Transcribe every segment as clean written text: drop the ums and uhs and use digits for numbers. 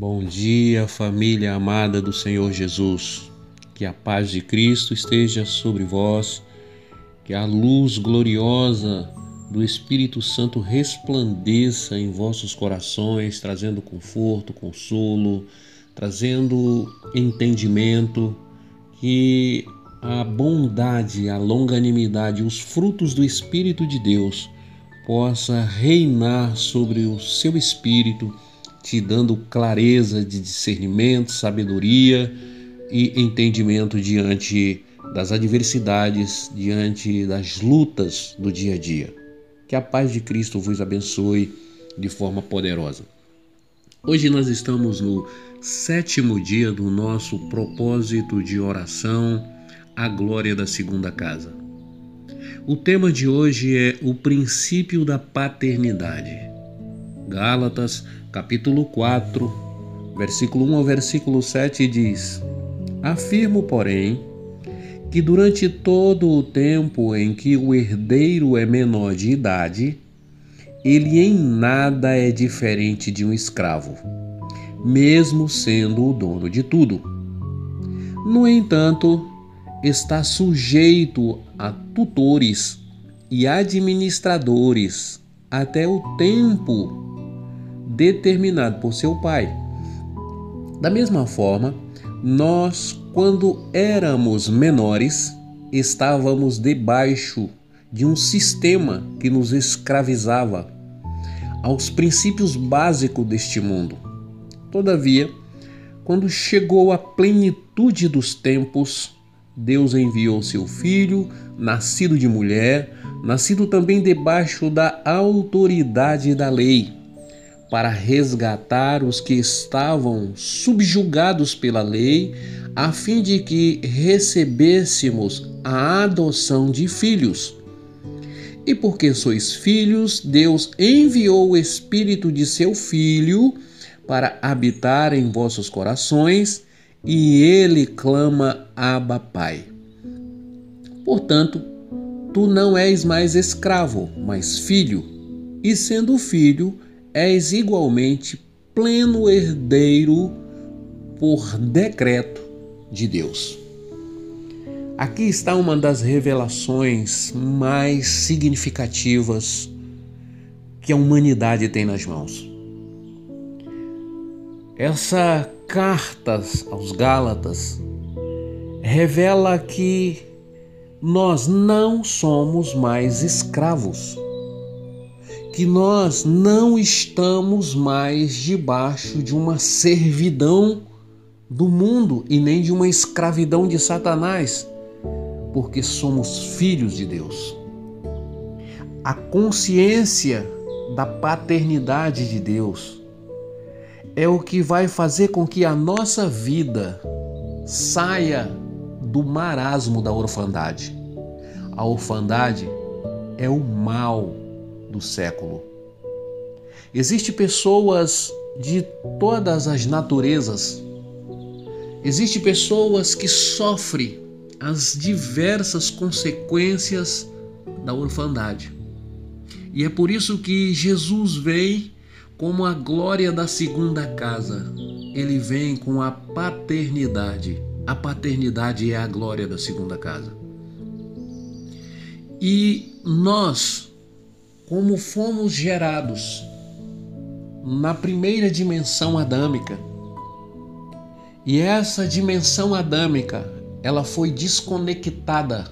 Bom dia, família amada do Senhor Jesus. Que a paz de Cristo esteja sobre vós, que a luz gloriosa do Espírito Santo resplandeça em vossos corações, trazendo conforto, consolo, trazendo entendimento, que a bondade, a longanimidade, os frutos do Espírito de Deus possa reinar sobre o seu espírito, te dando clareza de discernimento, sabedoria e entendimento diante das adversidades, diante das lutas do dia a dia. Que a paz de Cristo vos abençoe de forma poderosa. Hoje nós estamos no 7º dia do nosso propósito de oração, a glória da segunda casa. O tema de hoje é o princípio da paternidade. Gálatas, capítulo 4, versículo 1 ao versículo 7 diz: Afirmo, porém, que durante todo o tempo em que o herdeiro é menor de idade, ele em nada é diferente de um escravo, mesmo sendo o dono de tudo. No entanto, está sujeito a tutores e administradores até o tempo determinado por seu pai. Da mesma forma, nós, quando éramos menores, estávamos debaixo de um sistema que nos escravizava aos princípios básicos deste mundo. Todavia, quando chegou a plenitude dos tempos, Deus enviou seu Filho, nascido de mulher, nascido também debaixo da autoridade da lei, para resgatar os que estavam subjugados pela lei, a fim de que recebêssemos a adoção de filhos. E porque sois filhos, Deus enviou o Espírito de seu Filho para habitar em vossos corações, e ele clama: Abba, Pai. Portanto, tu não és mais escravo, mas filho, e sendo filho, és igualmente pleno herdeiro por decreto de Deus. Aqui está uma das revelações mais significativas que a humanidade tem nas mãos. Essa carta aos Gálatas revela que nós não somos mais escravos, que nós não estamos mais debaixo de uma servidão do mundo e nem de uma escravidão de Satanás, porque somos filhos de Deus. A consciência da paternidade de Deus é o que vai fazer com que a nossa vida saia do marasmo da orfandade. A orfandade é o mal do século. Existem pessoas de todas as naturezas. Existem pessoas que sofrem as diversas consequências da orfandade. E é por isso que Jesus vem como a glória da segunda casa. Ele vem com a paternidade. A paternidade é a glória da segunda casa. E nós, como fomos gerados na primeira dimensão adâmica, e essa dimensão adâmica, ela foi desconectada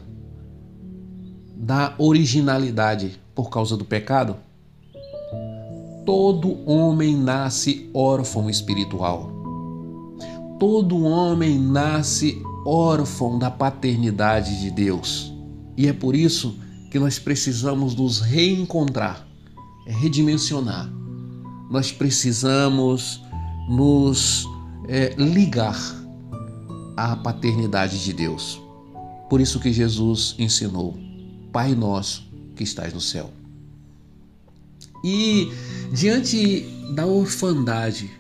da originalidade por causa do pecado. Todo homem nasce órfão espiritual. Todo homem nasce órfão da paternidade de Deus. E é por isso que nós precisamos nos reencontrar, redimensionar. Nós precisamos nos ligar à paternidade de Deus. Por isso que Jesus ensinou: Pai nosso que estás no céu. E diante da orfandade,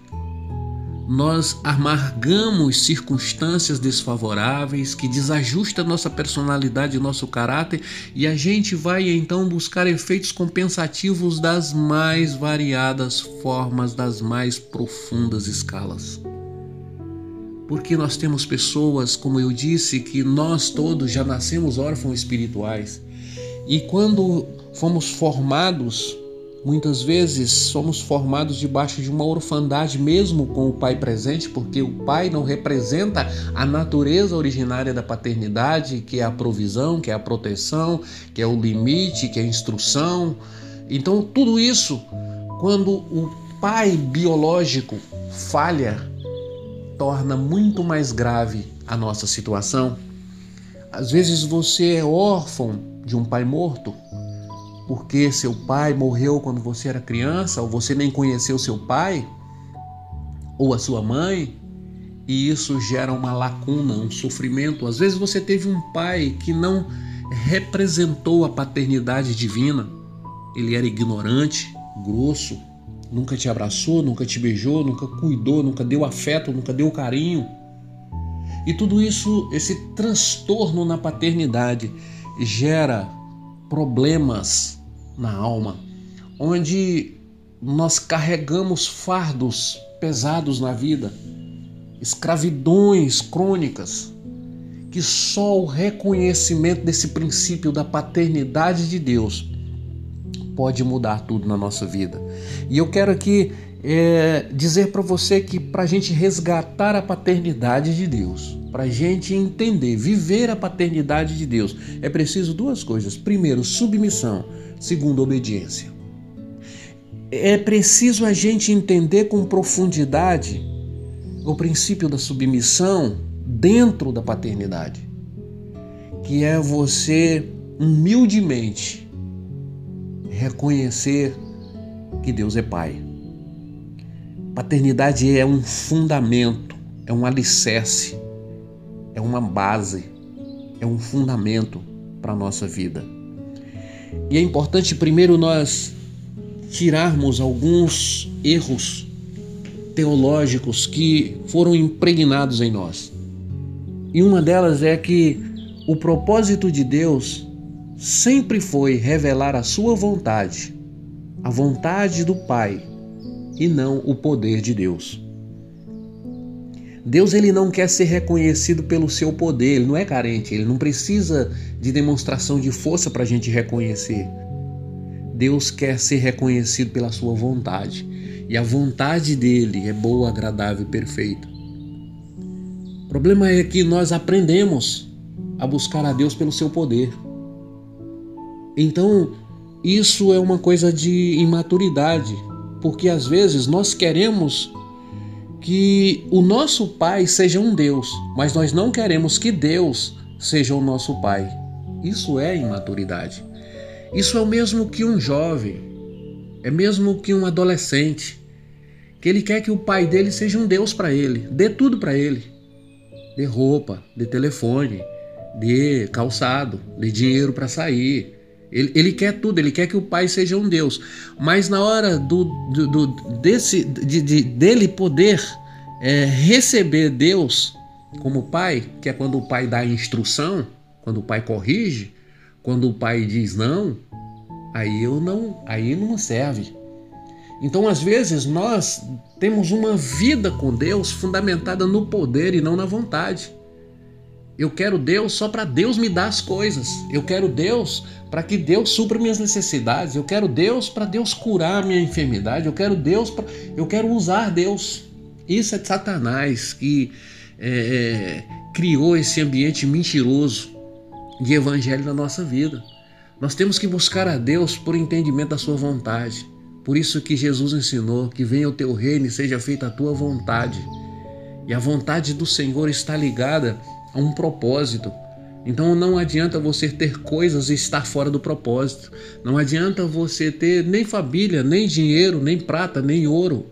nós amargamos circunstâncias desfavoráveis que desajustam a nossa personalidade e nosso caráter, e a gente vai então buscar efeitos compensativos das mais variadas formas, das mais profundas escalas. Porque nós temos pessoas, como eu disse, que nós todos já nascemos órfãos espirituais, e quando fomos formados, muitas vezes somos formados debaixo de uma orfandade, mesmo com o pai presente, porque o pai não representa a natureza originária da paternidade, que é a provisão, que é a proteção, que é o limite, que é a instrução. Então tudo isso, quando o pai biológico falha, torna muito mais grave a nossa situação. Às vezes você é órfão de um pai morto, porque seu pai morreu quando você era criança, ou você nem conheceu seu pai, ou a sua mãe, e isso gera uma lacuna, um sofrimento. Às vezes você teve um pai que não representou a paternidade divina, ele era ignorante, grosso, nunca te abraçou, nunca te beijou, nunca cuidou, nunca deu afeto, nunca deu carinho. E tudo isso, esse transtorno na paternidade, gera problemas na alma, onde nós carregamos fardos pesados na vida, escravidões crônicas, que só o reconhecimento desse princípio da paternidade de Deus pode mudar tudo na nossa vida. E eu quero aqui dizer para você que para a gente resgatar a paternidade de Deus, para a gente entender, viver a paternidade de Deus, é preciso duas coisas. Primeiro, submissão. Segundo, obediência. É preciso a gente entender com profundidade o princípio da submissão dentro da paternidade, que é você humildemente reconhecer que Deus é Pai. Paternidade é um fundamento, é um alicerce, é uma base, é um fundamento para a nossa vida. E é importante primeiro nós tirarmos alguns erros teológicos que foram impregnados em nós. E uma delas é que o propósito de Deus sempre foi revelar a sua vontade, a vontade do Pai, e não o poder de Deus. Deus, ele não quer ser reconhecido pelo seu poder, ele não é carente, ele não precisa de demonstração de força para a gente reconhecer. Deus quer ser reconhecido pela sua vontade, e a vontade dele é boa, agradável e perfeita. O problema é que nós aprendemos a buscar a Deus pelo seu poder. Então, isso é uma coisa de imaturidade, porque às vezes nós queremos que o nosso pai seja um Deus, mas nós não queremos que Deus seja o nosso pai. Isso é imaturidade. Isso é o mesmo que um jovem, é mesmo que um adolescente, que ele quer que o pai dele seja um Deus para ele, dê tudo para ele, dê roupa, dê telefone, dê calçado, dê dinheiro para sair. Ele quer tudo, ele quer que o pai seja um Deus. Mas na hora dele poder receber Deus como pai, que é quando o pai dá instrução, quando o pai corrige, quando o pai diz não, aí não serve. Então, às vezes, nós temos uma vida com Deus fundamentada no poder e não na vontade. Eu quero Deus só para Deus me dar as coisas. Eu quero Deus para que Deus supra minhas necessidades. Eu quero Deus para Deus curar minha enfermidade. Eu quero usar Deus. Isso é de Satanás que criou esse ambiente mentiroso de evangelho na nossa vida. Nós temos que buscar a Deus por entendimento da sua vontade. Por isso que Jesus ensinou que venha o teu reino e seja feita a tua vontade. E a vontade do Senhor está ligada a um propósito. Então não adianta você ter coisas e estar fora do propósito. Não adianta você ter nem família, nem dinheiro, nem prata, nem ouro,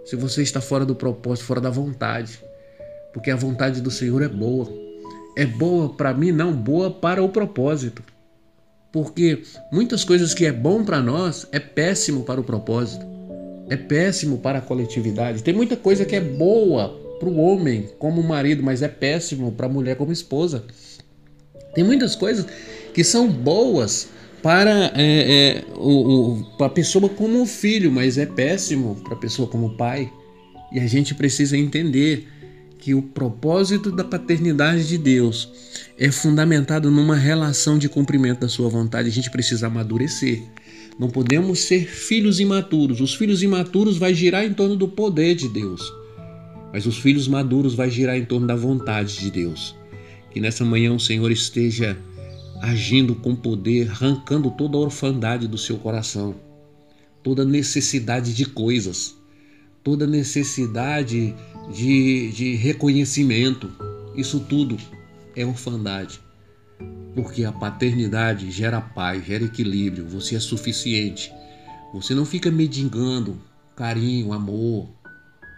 se você está fora do propósito, fora da vontade. Porque a vontade do Senhor é boa. É boa para mim, não boa para o propósito. Porque muitas coisas que é bom para nós é péssimo para o propósito. é péssimo para a coletividade. Tem muita coisa que é boa para o homem como marido, mas é péssimo para a mulher como esposa. Tem muitas coisas que são boas para a pessoa como filho, mas é péssimo para a pessoa como pai. E a gente precisa entender que o propósito da paternidade de Deus é fundamentado numa relação de cumprimento da sua vontade. A gente precisa amadurecer. Não podemos ser filhos imaturos. Os filhos imaturos vai girar em torno do poder de Deus, mas os filhos maduros vai girar em torno da vontade de Deus. Que nessa manhã o Senhor esteja agindo com poder, arrancando toda a orfandade do seu coração, toda necessidade de coisas, toda necessidade de reconhecimento. Isso tudo é orfandade, porque a paternidade gera paz, gera equilíbrio. Você é suficiente. Você não fica mendigando carinho, amor.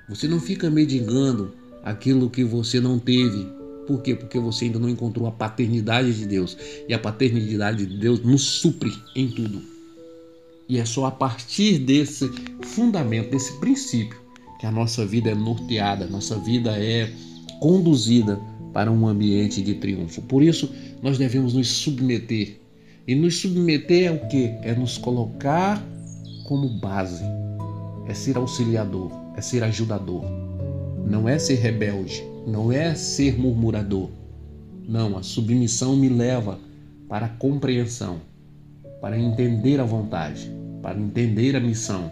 Você não fica mendigando aquilo que você não teve. Por quê? Porque você ainda não encontrou a paternidade de Deus. E a paternidade de Deus nos supre em tudo. E é só a partir desse fundamento, desse princípio, que a nossa vida é norteada, nossa vida é conduzida para um ambiente de triunfo. Por isso, nós devemos nos submeter. E nos submeter é o quê? É nos colocar como base. É ser auxiliador, é ser ajudador. Não é ser rebelde, não é ser murmurador. Não, a submissão me leva para a compreensão, para entender a vontade, para entender a missão.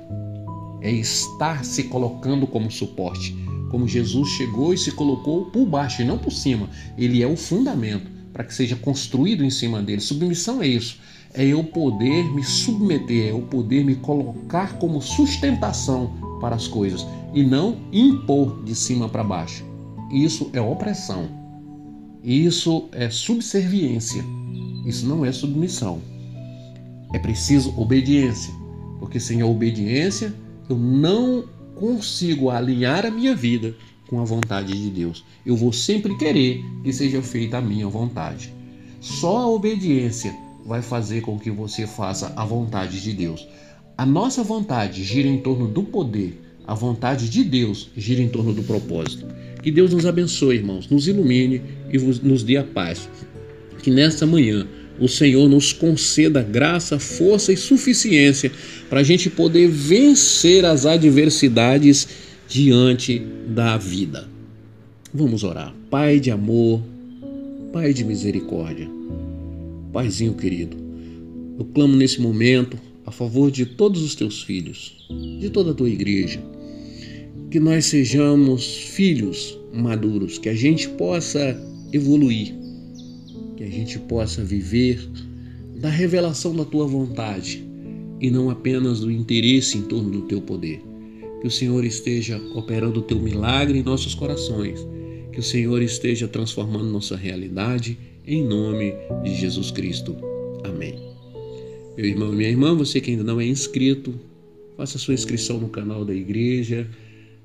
É estar se colocando como suporte. Como Jesus chegou e se colocou por baixo e não por cima. Ele é o fundamento para que seja construído em cima dele. Submissão é isso. É eu poder me submeter, é eu poder me colocar como sustentação para as coisas e não impor de cima para baixo. Isso é opressão. Isso é subserviência. Isso não é submissão. É preciso obediência, porque sem a obediência eu não consigo alinhar a minha vida com a vontade de Deus. Eu vou sempre querer que seja feita a minha vontade. Só a obediência vai fazer com que você faça a vontade de Deus. A nossa vontade gira em torno do poder. A vontade de Deus gira em torno do propósito. Que Deus nos abençoe, irmãos, nos ilumine e nos dê a paz. Que nesta manhã o Senhor nos conceda graça, força e suficiência para a gente poder vencer as adversidades diante da vida. Vamos orar. Pai de amor, Pai de misericórdia, Paizinho querido, eu clamo nesse momento a favor de todos os teus filhos, de toda a tua igreja, que nós sejamos filhos maduros, que a gente possa evoluir, que a gente possa viver da revelação da tua vontade e não apenas do interesse em torno do teu poder. Que o Senhor esteja operando o teu milagre em nossos corações, que o Senhor esteja transformando nossa realidade em nome de Jesus Cristo. Amém. Meu irmão e minha irmã, você que ainda não é inscrito, faça sua inscrição no canal da igreja,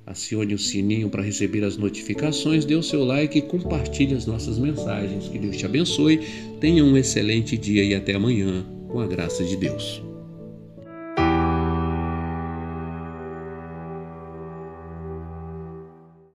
acione o sininho para receber as notificações, dê o seu like e compartilhe as nossas mensagens. Que Deus te abençoe, tenha um excelente dia e até amanhã, com a graça de Deus.